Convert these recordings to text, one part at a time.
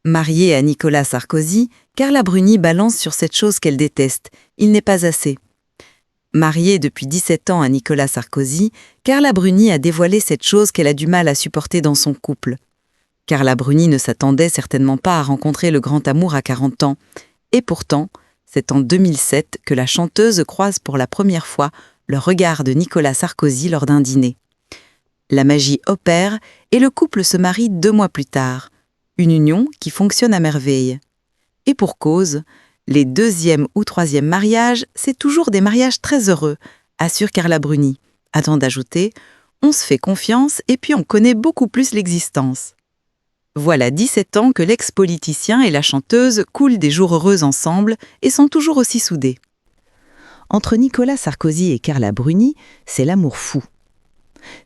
Mariée à Nicolas Sarkozy, Carla Bruni balance sur cette chose qu'elle déteste. Il n'est pas assez. Mariée depuis 17 ans à Nicolas Sarkozy, Carla Bruni a dévoilé cette chose qu'elle a du mal à supporter dans son couple. Carla Bruni ne s'attendait certainement pas à rencontrer le grand amour à 40 ans. Et pourtant, c'est en 2007 que la chanteuse croise pour la première fois le regard de Nicolas Sarkozy lors d'un dîner. La magie opère et le couple se marie 2 mois plus tard. Une union qui fonctionne à merveille. Et pour cause, les 2e ou 3e mariages, c'est toujours des mariages très heureux, assure Carla Bruni. Avant d'ajouter, on se fait confiance et puis on connaît beaucoup plus l'existence. Voilà 17 ans que l'ex-politicien et la chanteuse coulent des jours heureux ensemble et sont toujours aussi soudés. Entre Nicolas Sarkozy et Carla Bruni, c'est l'amour fou.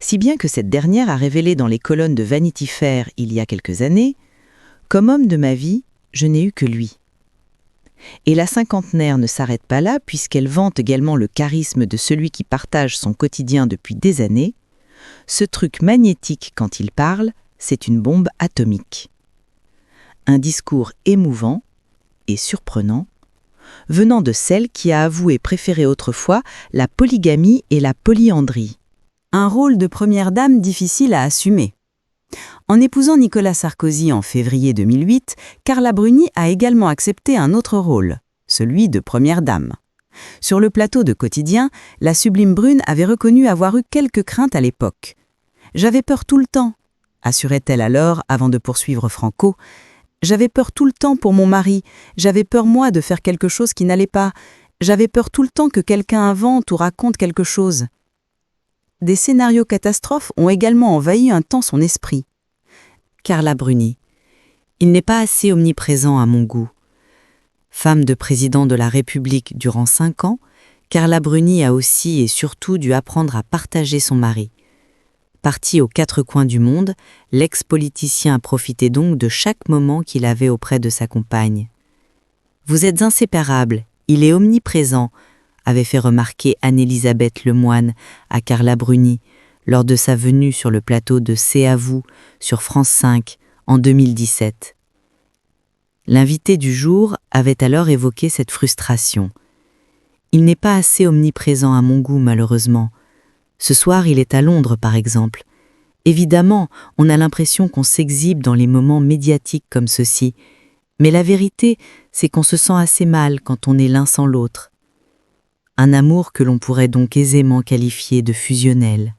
Si bien que cette dernière a révélé dans les colonnes de Vanity Fair il y a quelques années « Comme homme de ma vie, je n'ai eu que lui ». Et la cinquantenaire ne s'arrête pas là puisqu'elle vante également le charisme de celui qui partage son quotidien depuis des années. Ce truc magnétique quand il parle, c'est une bombe atomique. Un discours émouvant et surprenant, venant de celle qui a avoué préférer autrefois la polygamie et la polyandrie. Un rôle de première dame difficile à assumer. En épousant Nicolas Sarkozy en février 2008, Carla Bruni a également accepté un autre rôle, celui de première dame. Sur le plateau de Quotidien, la sublime Brune avait reconnu avoir eu quelques craintes à l'époque. « J'avais peur tout le temps », assurait-elle alors avant de poursuivre Franco. « J'avais peur tout le temps pour mon mari, j'avais peur moi de faire quelque chose qui n'allait pas, j'avais peur tout le temps que quelqu'un invente ou raconte quelque chose. » Des scénarios catastrophes ont également envahi un temps son esprit. Carla Bruni. Il n'est pas assez omniprésent à mon goût. Femme de président de la République durant 5 ans, Carla Bruni a aussi et surtout dû apprendre à partager son mari. Parti aux 4 coins du monde, l'ex-politicien a profité donc de chaque moment qu'il avait auprès de sa compagne. « Vous êtes inséparables, il est omniprésent », avait fait remarquer Anne-Elisabeth Lemoine à Carla Bruni lors de sa venue sur le plateau de C'est à vous sur France 5 en 2017. L'invité du jour avait alors évoqué cette frustration. « Il n'est pas assez omniprésent à mon goût, malheureusement. Ce soir, il est à Londres, par exemple. Évidemment, on a l'impression qu'on s'exhibe dans les moments médiatiques comme ceux-ci, mais la vérité, c'est qu'on se sent assez mal quand on est l'un sans l'autre. Un amour que l'on pourrait donc aisément qualifier de fusionnel. »